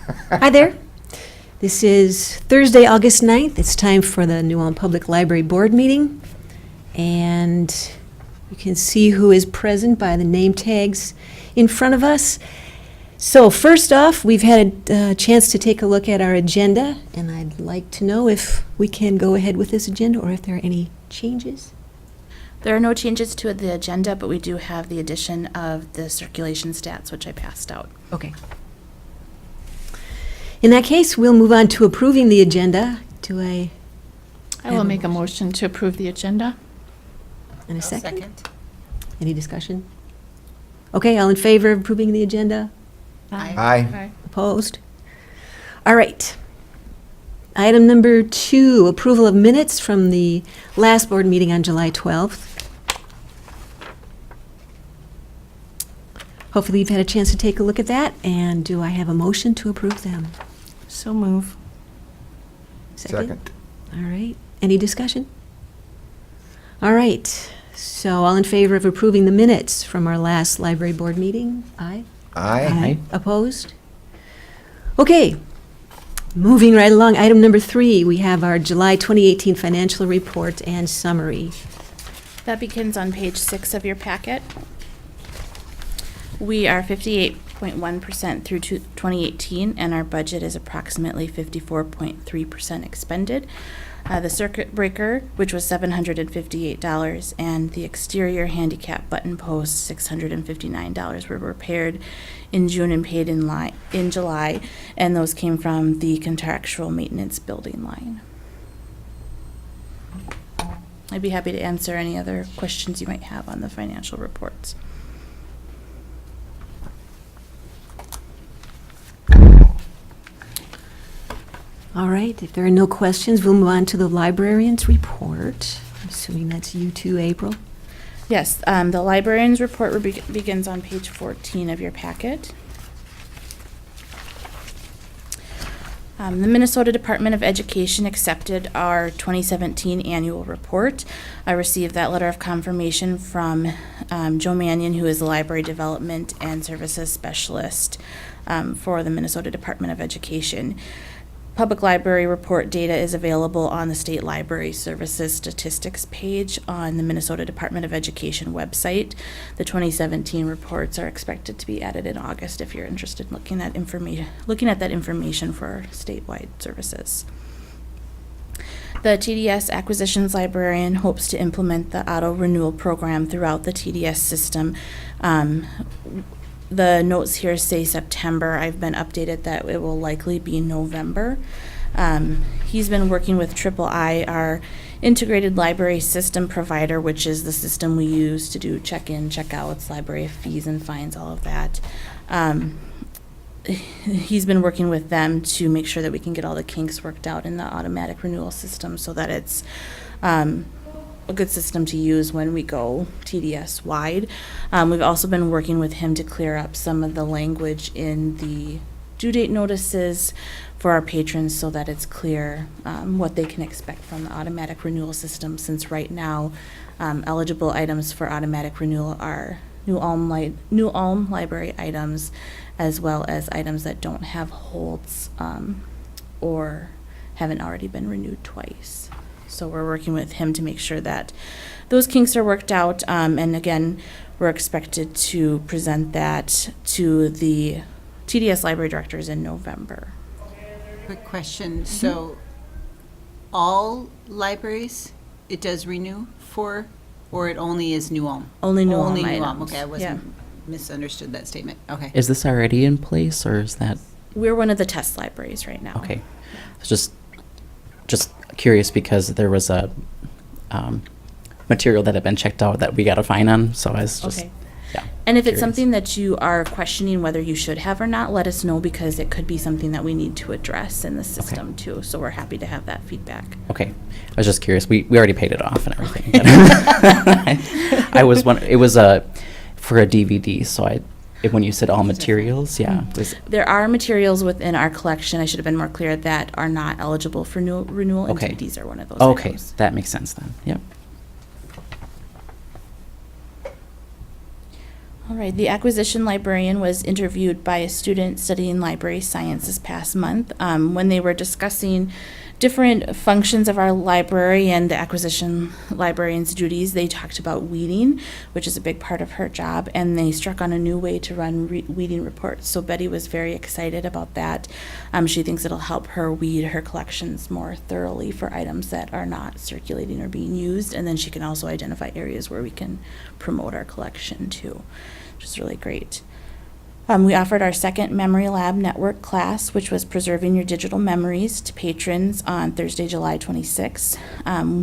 Hi there. This is Thursday, August 9th. It's time for the New Ulm Public Library Board meeting. And you can see who is present by the name tags in front of us. So first off, we've had a chance to take a look at our agenda, and I'd like to know if we can go ahead with this agenda or if there are any changes. There are no changes to the agenda, but we do have the addition of the circulation stats, which I passed out. Okay. In that case, we'll move on to approving the agenda. Do I I will make a motion to approve the agenda. in a second? Any discussion? Okay, all in favor of approving the agenda? Aye. Opposed? All right. Item number 2, approval of minutes from the last board meeting on July 12th. Hopefully you've had a chance to take a look at that, and do I have a motion to approve them? So move. Second. All right. Any discussion? All right. So all in favor of approving the minutes from our last library board meeting? Aye. Aye. Opposed? Okay. Moving right along, item number 3, we have our July 2018 financial report and summary. That begins on page 6 of your packet. We are 58.1% through 2018, and our budget is approximately 54.3% expended. The circuit breaker, which was $758, and the exterior handicap button posts, $659, were repaired in June and paid in July, and those came from the contractual maintenance building line. I'd be happy to answer any other questions you might have on the financial reports. All right, if there are no questions, we'll move on to the librarian's report. I'm assuming that's you too, April. Yes, the librarian's report begins on page 14 of your packet. The Minnesota Department of Education accepted our 2017 annual report. I received that letter of confirmation from Joe Mannion, who is the Library Development and Services Specialist for the Minnesota Department of Education. Public library report data is available on the State Library Services Statistics page on the Minnesota Department of Education website. The 2017 reports are expected to be added in August if you're interested in looking at that information for statewide services. The TDS Acquisitions Librarian hopes to implement the auto renewal program throughout the TDS system. The notes here say September. I've been updated that it will likely be November. He's been working with III, our integrated library system provider, which is the system we use to do check-in, check-outs, library fees and fines, all of that. He's been working with them to make sure that we can get all the kinks worked out in the automatic renewal system so that it's a good system to use when we go TDS wide. We've also been working with him to clear up some of the language in the due date notices for our patrons so that it's clear what they can expect from the automatic renewal system, since right now eligible items for automatic renewal are New Ulm library items, as well as items that don't have holds or haven't already been renewed twice. So we're working with him to make sure that those kinks are worked out. And again, we're expected to present that to the TDS library directors in November. Quick question. So all libraries it does renew for, or it only is New Ulm? Only New Ulm Only New Ulm. items. Okay, I wasn't Yeah. misunderstood that statement. Okay. Is this already in place, or is that We're one of the test libraries right now. okay? Just curious because there was a material that had been checked out that we got a fine on, so I was just Okay. yeah. And if it's curious. something that you are questioning whether you should have or not, let us know, because it could be something that we need to address in the system too. So we're happy to have that feedback. Okay, I was just curious. We already paid it off and everything. I was it was for a DVD, so when you said all materials, yeah. Was, There are materials within our collection, I should have been more clear, that are not eligible for renewal, and Okay. DVDs are one of those okay, items. that makes sense then. Yep. All right, the acquisition librarian was interviewed by a student studying library science this past month. When they were discussing different functions of our library and the acquisition librarian's duties, they talked about weeding, which is a big part of her job, and they struck on a new way to run weeding reports. So Betty was very excited about that. She thinks it'll help her weed her collections more thoroughly for items that are not circulating or being used, and then she can also identify areas where we can promote our collection too, which is really great. We offered our second Memory Lab Network class, which was Preserving Your Digital Memories, to patrons on Thursday, July 26th.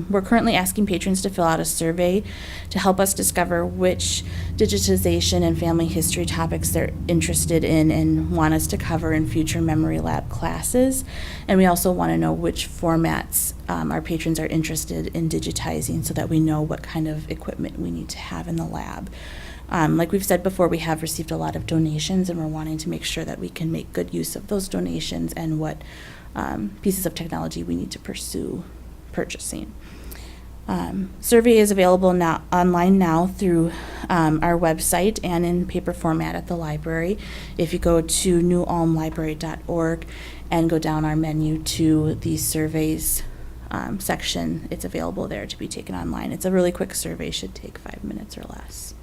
We're currently asking patrons to fill out a survey to help us discover which digitization and family history topics they're interested in and want us to cover in future Memory Lab classes. And we also want to know which formats our patrons are interested in digitizing so that we know what kind of equipment we need to have in the lab. Like we've said before, we have received a lot of donations, and we're wanting to make sure that we can make good use of those donations and what pieces of technology we need to pursue purchasing. Survey is available now online now through our website and in paper format at the library. If you go to newulmlibrary.org and go down our menu to the surveys section, it's available there to be taken online. It's a really quick survey, should take 5 minutes or less.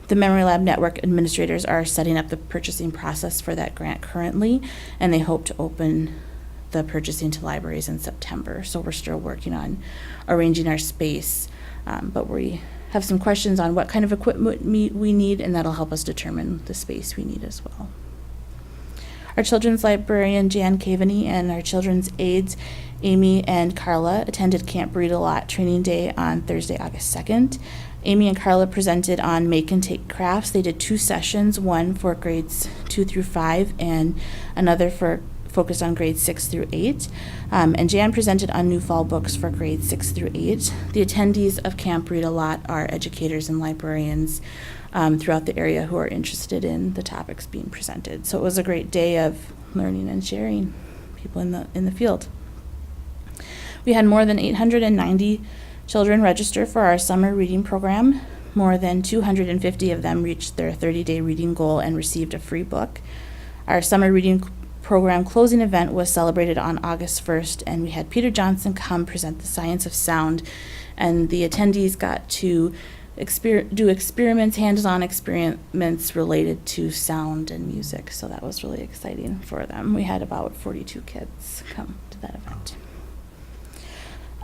The Memory Lab Network administrators are setting up the purchasing process for that grant currently, and they hope to open the purchasing to libraries in September. So we're still working on arranging our space, but we have some questions on what kind of equipment we need, and that'll help us determine the space we need as well. Our children's librarian, Jan Cavaney, and our children's aides, Amy and Carla, attended Camp Read-A-Lot Training Day on Thursday, August 2nd. Amy and Carla presented on Make and Take Crafts. They did 2 sessions, one for grades 2 through 5 and another focused on grades 6 through 8. And Jan presented on new fall books for grades 6 through 8. The attendees of Camp Read-A-Lot are educators and librarians throughout the area who are interested in the topics being presented. So it was a great day of learning and sharing, people in the field. We had more than 890 children register for our summer reading program. More than 250 of them reached their 30-day reading goal and received a free book. Our summer reading program closing event was celebrated on August 1st, and we had Peter Johnson come present the science of sound, and the attendees got to do experiments, hands-on experiments related to sound and music, so that was really exciting for them. We had about 42 kids come to that event.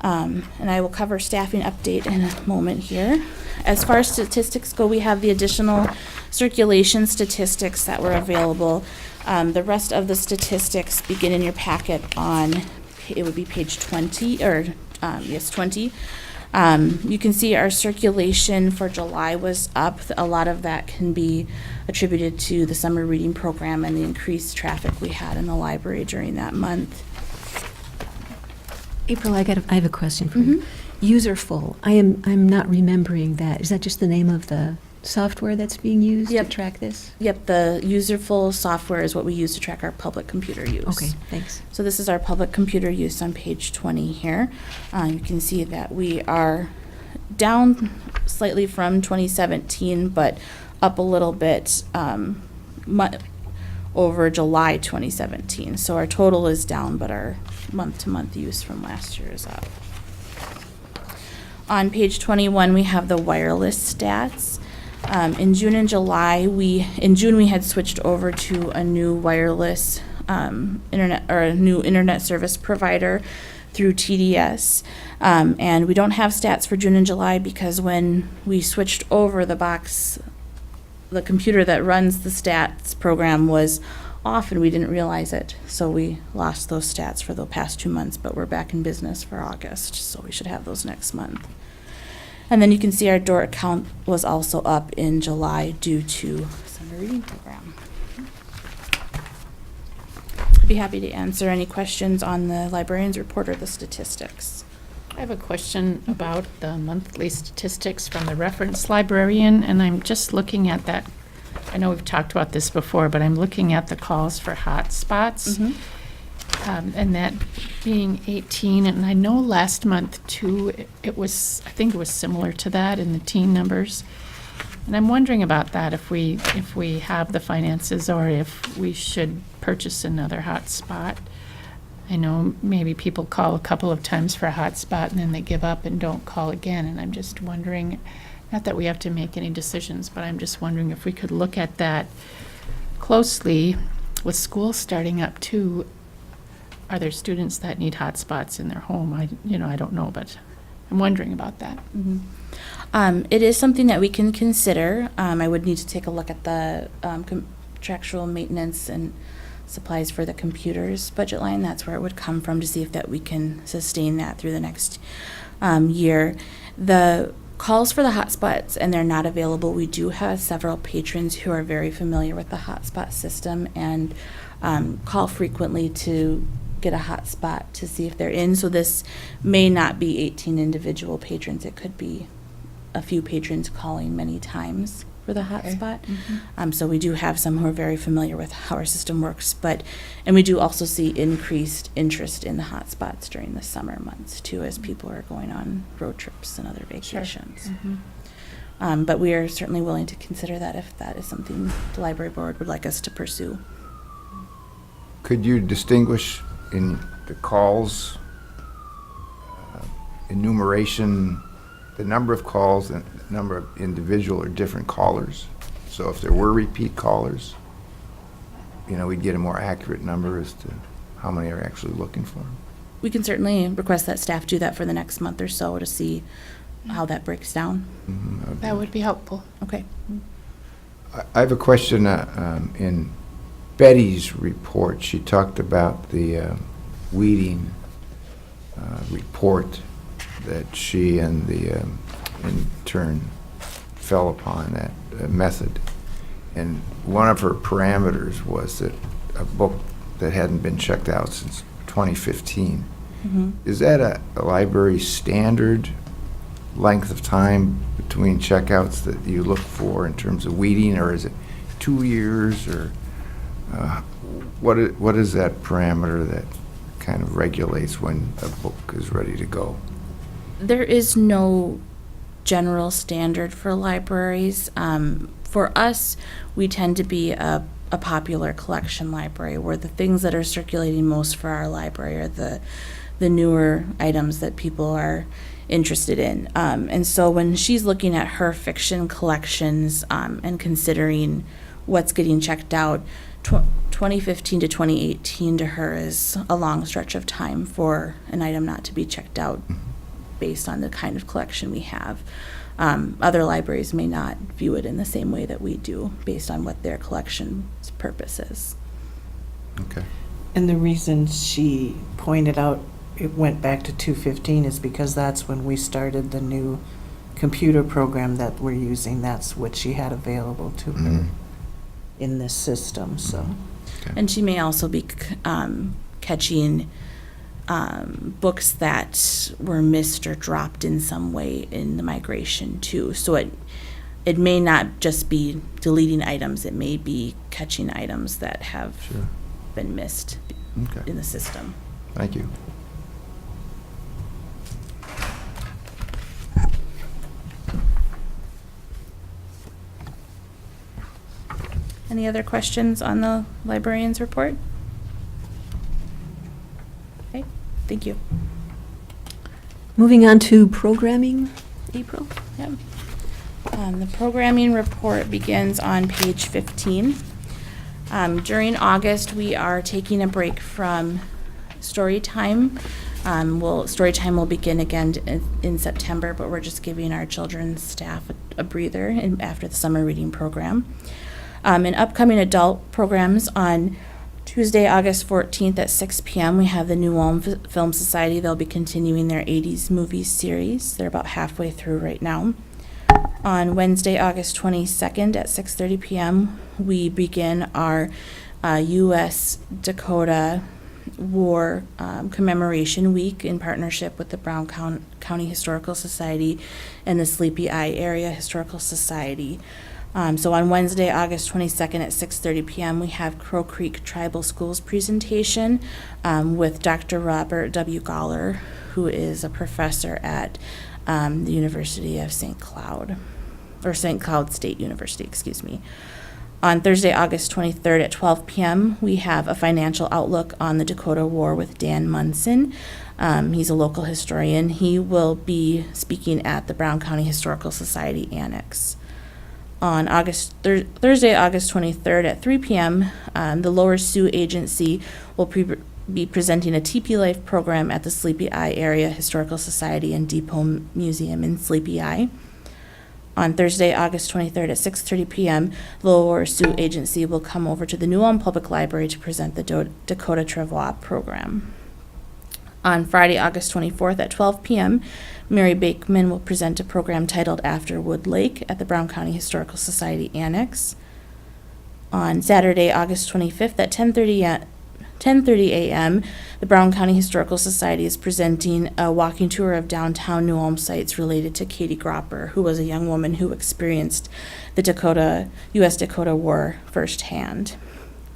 And I will cover staffing update in a moment here. As far as statistics go, we have the additional circulation statistics that were available. The rest of the statistics begin in your packet on, it would be page 20, or yes, 20. You can see our circulation for July was up. A lot of that can be attributed to the summer reading program and the increased traffic we had in the library during that month. April, I have a question for you. Userful. I'm not remembering that. Is that just the name of the software that's being used Yep. to track this? Yep, the Userful software is what we use to track our public computer use. Okay, thanks. So this is our public computer use on page 20 here. You can see that we are down slightly from 2017, but up a little bit over July 2017. So our total is down, but our month-to-month use from last year is up. On page 21, we have the wireless stats. In June and July, in June we had switched over to a new wireless internet, or a new internet service provider through TDS. And we don't have stats for June and July because when we switched over, the computer that runs the stats program was off and we didn't realize it. So we lost those stats for the past 2 months, but we're back in business for August, so we should have those next month. And then you can see our DOOR account was also up in July due to summer reading program. I'd be happy to answer any questions on the librarian's report or the statistics. I have a question about the monthly statistics from the reference librarian, and I'm just looking at that. I know we've talked about this before, but I'm looking at the calls for hotspots. And that being 18, and I know last month too, it was, I think it was similar to that in the teen numbers. And I'm wondering about that, if we have the finances or if we should purchase another hotspot. I know maybe people call a couple of times for a hotspot and then they give up and don't call again. And I'm just wondering, not that we have to make any decisions, but I'm just wondering if we could look at that closely with school starting up too. Are there students that need hotspots in their home? I don't know, but I'm wondering about that. It is something that we can consider. I would need to take a look at the contractual maintenance and supplies for the computers budget line. That's where it would come from, to see if that we can sustain that through the next year. The calls for the hotspots, and they're not available. We do have several patrons who are very familiar with the hotspot system and call frequently to get a hotspot to see if they're in. So this may not be 18 individual patrons. It could be a few patrons calling many times for the hotspot. So we do have some who are very familiar with how our system works, and we do also see increased interest in the hotspots during the summer months too, as people are going on road trips and other vacations. But we are certainly willing to consider that if that is something the library board would like us to pursue. Could you distinguish in the calls enumeration, the number of calls and the number of individual or different callers? So if there were repeat callers, we'd get a more accurate number as to how many are actually looking for them. We can certainly request that staff do that for the next month or so to see how that breaks down. That would be helpful. Okay. I have a question. In Betty's report, she talked about the weeding report that she and the intern fell upon, that method. And one of her parameters was that a book that hadn't been checked out since 2015. Is that a library standard length of time between checkouts that you look for in terms of weeding, or is it 2 years, or what is that parameter that kind of regulates when a book is ready to go? There is no general standard for libraries. For us, we tend to be a popular collection library, where the things that are circulating most for our library are the newer items that people are interested in. And so when she's looking at her fiction collections and considering what's getting checked out, 2015 to 2018 to her is a long stretch of time for an item not to be checked out based on the kind of collection we have. Other libraries may not view it in the same way that we do, based on what their collection's purpose is. Okay. And the reason she pointed out it went back to 2015 is because that's when we started the new computer program that we're using. That's what she had available to her in this system, so. And she may also be catching books that were missed or dropped in some way in the migration too. So it may not just be deleting items, it may be catching items that have been missed in the system. Thank you. Any other questions on the librarian's report? Okay, thank you. Moving on to programming, April? Yep. The programming report begins on page 15. During August, we are taking a break from story time. Story time will begin again in September, but we're just giving our children's staff a breather after the summer reading program. In upcoming adult programs on Tuesday, August 14th at 6 p.m., we have the New Ulm Film Society. They'll be continuing their 80s movies series. They're about halfway through right now. On Wednesday, August 22nd at 6:30 p.m., we begin our U.S. Dakota War Commemoration Week in partnership with the Brown County Historical Society and the Sleepy Eye Area Historical Society. So on Wednesday, August 22nd at 6:30 p.m., we have Crow Creek Tribal Schools presentation with Dr. Robert W. Galler, who is a professor at the University of St. Cloud, or St. Cloud State University, excuse me. On Thursday, August 23rd at 12 p.m., we have a financial outlook on the Dakota War with Dan Munson. He's a local historian. He will be speaking at the Brown County Historical Society Annex. On Thursday, August 23rd at 3 p.m., the Lower Sioux Agency will be presenting a Teepee Life program at the Sleepy Eye Area Historical Society and Depot Museum in Sleepy Eye. On Thursday, August 23rd at 6:30 p.m., the Lower Sioux Agency will come over to the New Ulm Public Library to present the Dakota Travois program. On Friday, August 24th at 12 p.m., Mary Bakeman will present a program titled After Wood Lake at the Brown County Historical Society Annex. On Saturday, August 25th at 10:30 a.m., the Brown County Historical Society is presenting a walking tour of downtown New Ulm sites related to Katie Gropper, who was a young woman who experienced the U.S.-Dakota War firsthand.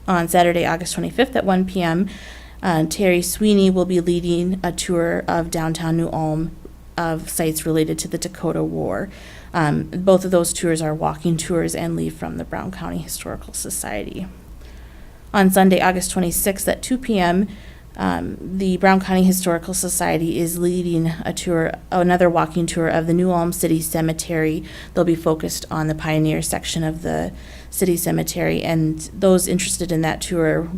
On Saturday, August 25th at 1 p.m., Terry Sweeney will be leading a tour of downtown New Ulm of sites related to the Dakota War. Both of those tours are walking tours and leave from the Brown County Historical Society. On Sunday, August 26th at 2 p.m., the Brown County Historical Society is leading another walking tour of the New Ulm City Cemetery. They'll be focused on the Pioneer section of the city cemetery, and those interested in that tour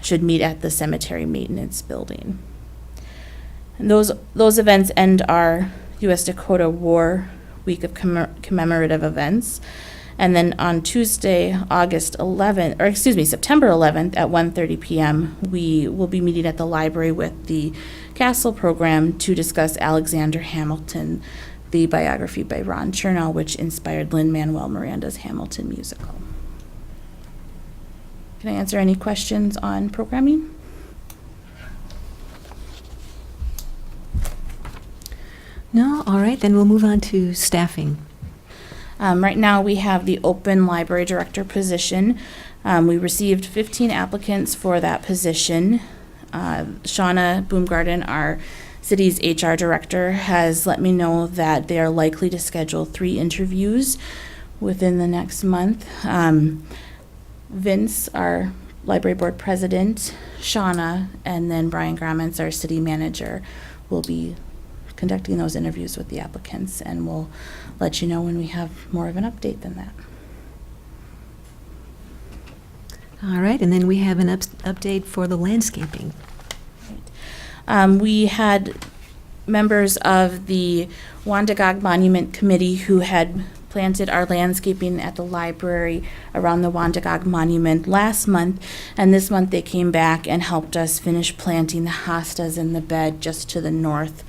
should meet at the cemetery maintenance building. And those events end our U.S.-Dakota War week of commemorative events. And then on Tuesday, September 11th at 1:30 p.m., we will be meeting at the library with the Castle program to discuss Alexander Hamilton, the biography by Ron Chernow, which inspired Lin-Manuel Miranda's Hamilton musical. Can I answer any questions on programming? No? All right, then we'll move on to staffing. Right now, we have the open library director position. We received 15 applicants for that position. Shauna Boomgarden, our city's HR director, has let me know that they are likely to schedule 3 interviews within the next month. Vince, our library board president, Shauna, and then Brian Gromans, our city manager, will be conducting those interviews with the applicants, and we'll let you know when we have more of an update than that. All right, and then we have an update for the landscaping. We had members of the Wandagog Monument Committee who had planted our landscaping at the library around the Wandagog Monument last month, and this month they came back and helped us finish planting the hostas in the bed just to the north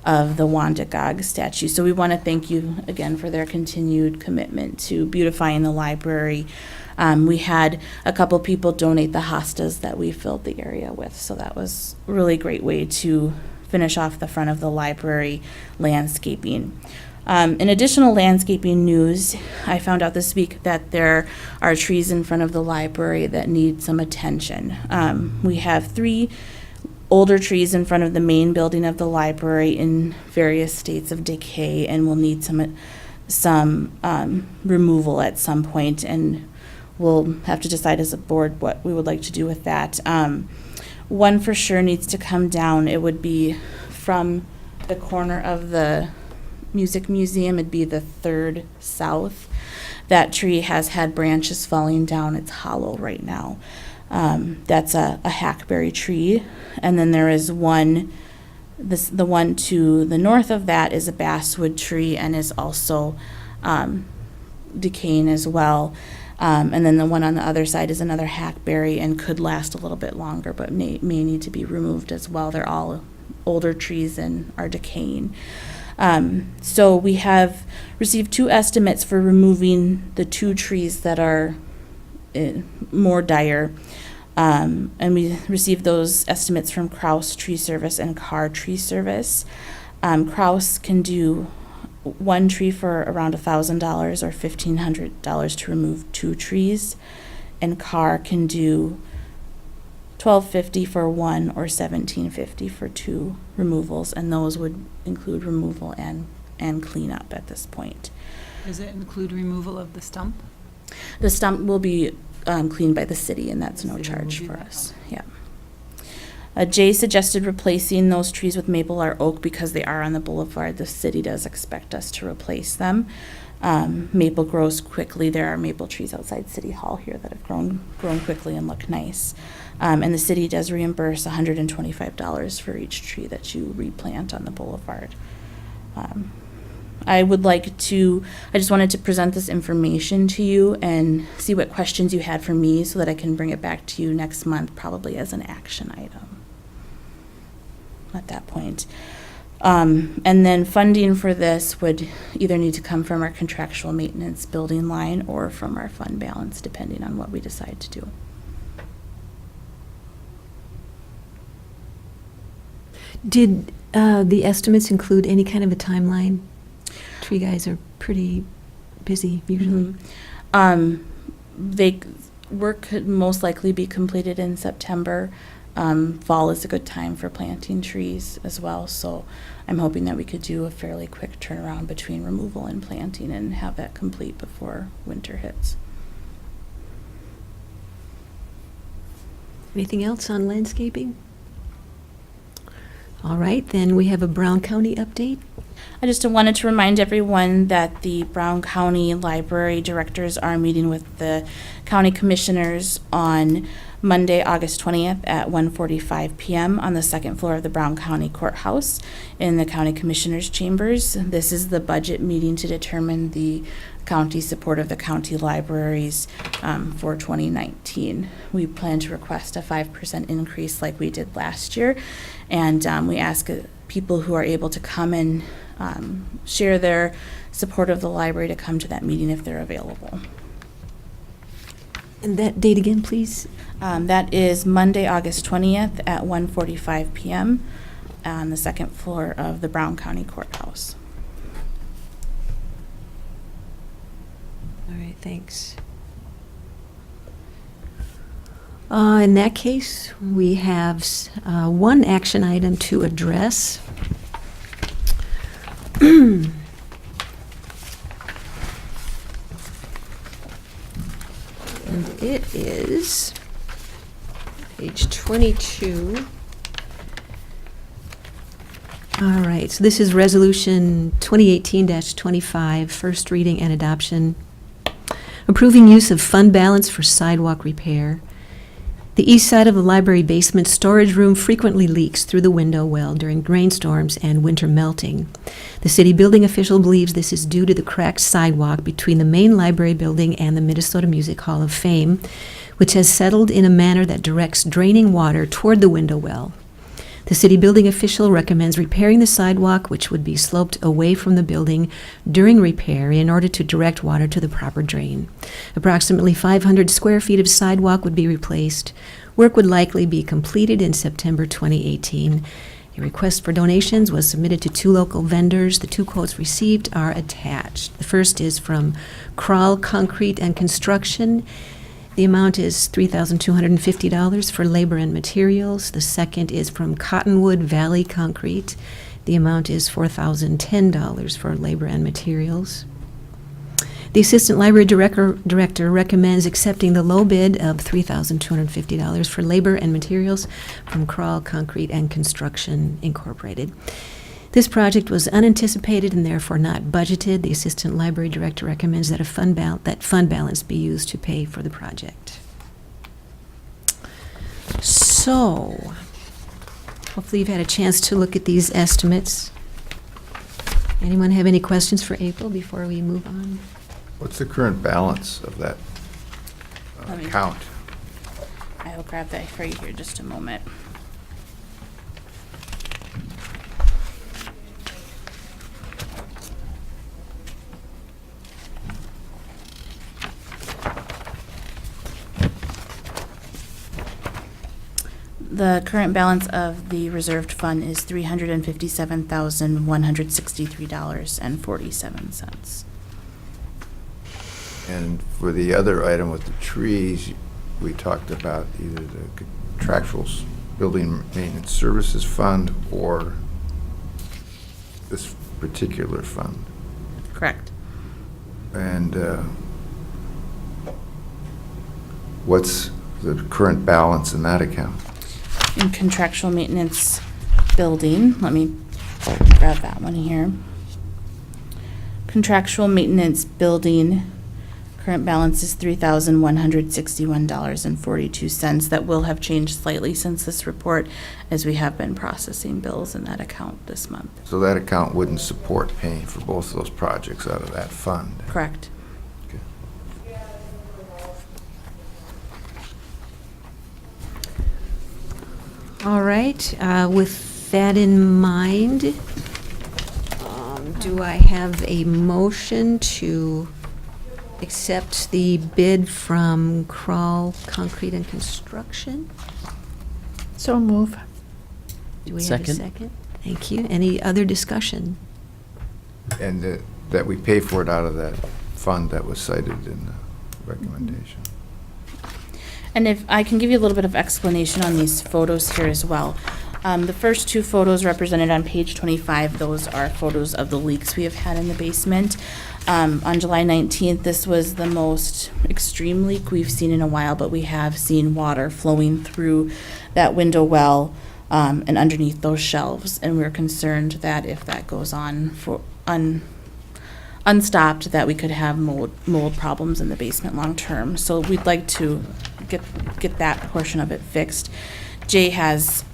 of the Wandagog statue. So we want to thank you again for their continued commitment to beautifying the library. We had a couple people donate the hostas that we filled the area with, so that was a really great way to finish off the front of the library landscaping. In additional landscaping news, I found out this week that there are trees in front of the library that need some attention. We have 3 older trees in front of the main building of the library in various states of decay and will need some removal at some point, and we'll have to decide as a board what we would like to do with that. One for sure needs to come down. It would be from the corner of the Music Museum. It'd be the 3rd south. That tree has had branches falling down. It's hollow right now. That's a hackberry tree. And then there is one, the one to the north of that is a basswood tree and is also decaying as well. And then the one on the other side is another hackberry and could last a little bit longer, but may need to be removed as well. They're all older trees and are decaying. So we have received 2 estimates for removing the 2 trees that are more dire. And we received those estimates from Kraus Tree Service and Carr Tree Service. Kraus can do one tree for around $1,000 or $1,500 to remove 2 trees. And Carr can do $1,250 for 1 or $1,750 for 2 removals, and those would include removal and cleanup at this point. Does it include removal of the stump? The stump will be cleaned by the city, and that's The no city will charge do for that, us. Yeah. Jay suggested replacing those trees with maple or oak because they are on the boulevard. The city does expect us to replace them. Maple grows quickly. There are maple trees outside City Hall here that have grown quickly and look nice. And the city does reimburse $125 for each tree that you replant on the boulevard. I just wanted to present this information to you and see what questions you had for me so that I can bring it back to you next month, probably as an action item at that point. And then funding for this would either need to come from our contractual maintenance building line or from our fund balance, depending on what we decide to do. Did the estimates include any kind of a timeline? Tree guys are pretty busy usually. They work could most likely be completed in September. Fall is a good time for planting trees as well, so I'm hoping that we could do a fairly quick turnaround between removal and planting and have that complete before winter hits. Anything else on landscaping? All right, then we have a Brown County update. I just wanted to remind everyone that the Brown County Library directors are meeting with the county commissioners on Monday, August 20th at 1:45 p.m. on the second floor of the Brown County Courthouse in the county commissioners' chambers. This is the budget meeting to determine the county support of the county libraries for 2019. We plan to request a 5% increase like we did last year, and we ask people who are able to come and share their support of the library to come to that meeting if they're available. And that date again, please? That is Monday, August 20th at 1:45 p.m. on the second floor of the Brown County Courthouse. All right, thanks. In that case, we have one action item to address. And it is page 22. All right, so this is Resolution 2018-25, first reading and adoption, approving use of fund balance for sidewalk repair. The east side of the library basement storage room frequently leaks through the window well during rainstorms and winter melting. The city building official believes this is due to the cracked sidewalk between the main library building and the Minnesota Music Hall of Fame, which has settled in a manner that directs draining water toward the window well. The city building official recommends repairing the sidewalk, which would be sloped away from the building during repair in order to direct water to the proper drain. Approximately 500 square feet of sidewalk would be replaced. Work would likely be completed in September 2018. A request for donations was submitted to 2 local vendors. The 2 quotes received are attached. The first is from Kral Concrete and Construction. The amount is $3,250 for labor and materials. The second is from Cottonwood Valley Concrete. The amount is $4,010 for labor and materials. The Assistant Library Director recommends accepting the low bid of $3,250 for labor and materials from Kral Concrete and Construction, Incorporated. This project was unanticipated and therefore not budgeted. The Assistant Library Director recommends that fund balance be used to pay for the project. So, hopefully you've had a chance to look at these estimates. Anyone have any questions for April before we move on? What's the current balance of that Let me- account? I will grab that for you here just a moment. The current balance of the reserved fund is $357,163.47. And for the other item with the trees, we talked about either the contractual building maintenance services fund or this particular fund. Correct. And what's the current balance in that account? In contractual maintenance building, let me grab that one here. Contractual maintenance building, current balance is $3,161.42. That will have changed slightly since this report, as we have been processing bills in that account this month. So that account wouldn't support paying for both of those projects out of that fund. Correct. Okay. All right, with that in mind, do I have a motion to accept the bid from Kroll Concrete and Construction? So move. Do we have a Second. second? Thank you. Any other discussion? And that we pay for it out of that fund that was cited in the recommendation. And if I can give you a little bit of explanation on these photos here as well. The first two photos represented on page 25, those are photos of the leaks we have had in the basement. On July 19th, this was the most extreme leak we've seen in a while, but we have seen water flowing through that window well and underneath those shelves. And we're concerned that if that goes on for unstopped, that we could have mold problems in the basement long term. So we'd like to get that portion of it fixed. Jay has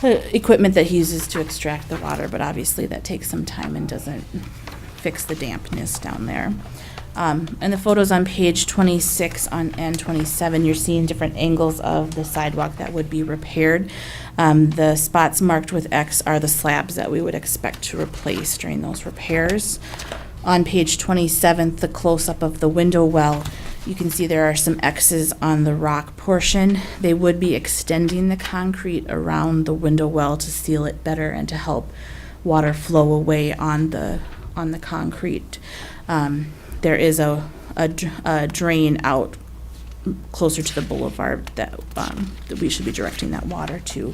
equipment that he uses to extract the water, but obviously that takes some time and doesn't fix the dampness down there. And the photos on page 26 and 27, you're seeing different angles of the sidewalk that would be repaired. The spots marked with X are the slabs that we would expect to replace during those repairs. On page 27, the close-up of the window well, you can see there are some X's on the rock portion. They would be extending the concrete around the window well to seal it better and to help water flow away on the concrete. There is a drain out closer to the boulevard that we should be directing that water to.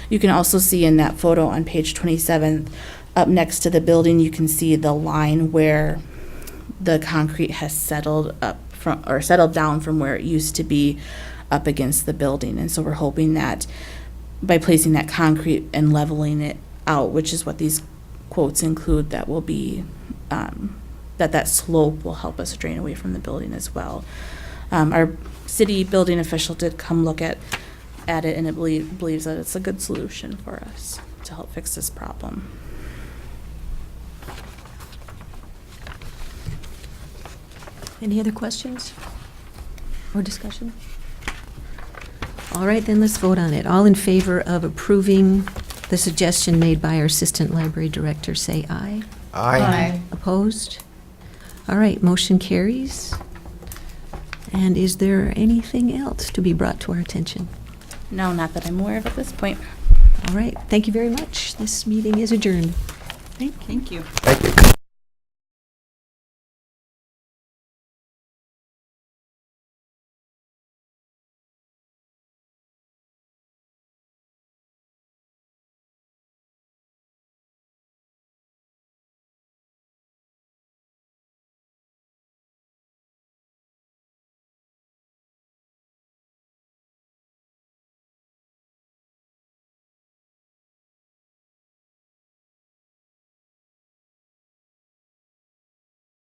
You can also see in that photo on page 27, up next to the building, you can see the line where the concrete has settled down from where it used to be up against the building. And so we're hoping that by placing that concrete and leveling it out, which is what these quotes include, that will be that slope will help us drain away from the building as well. Our city building official did come look at it, and it believes that it's a good solution for us to help fix this problem. Any other questions or discussion? All right, then let's vote on it. All in favor of approving the suggestion made by our Assistant Library Director, say aye. Aye. Opposed? All right, motion carries. And is there anything else to be brought to our attention? No, not that I'm aware of at this point. All right, thank you very much. This meeting is adjourned. Thank you. Thank you.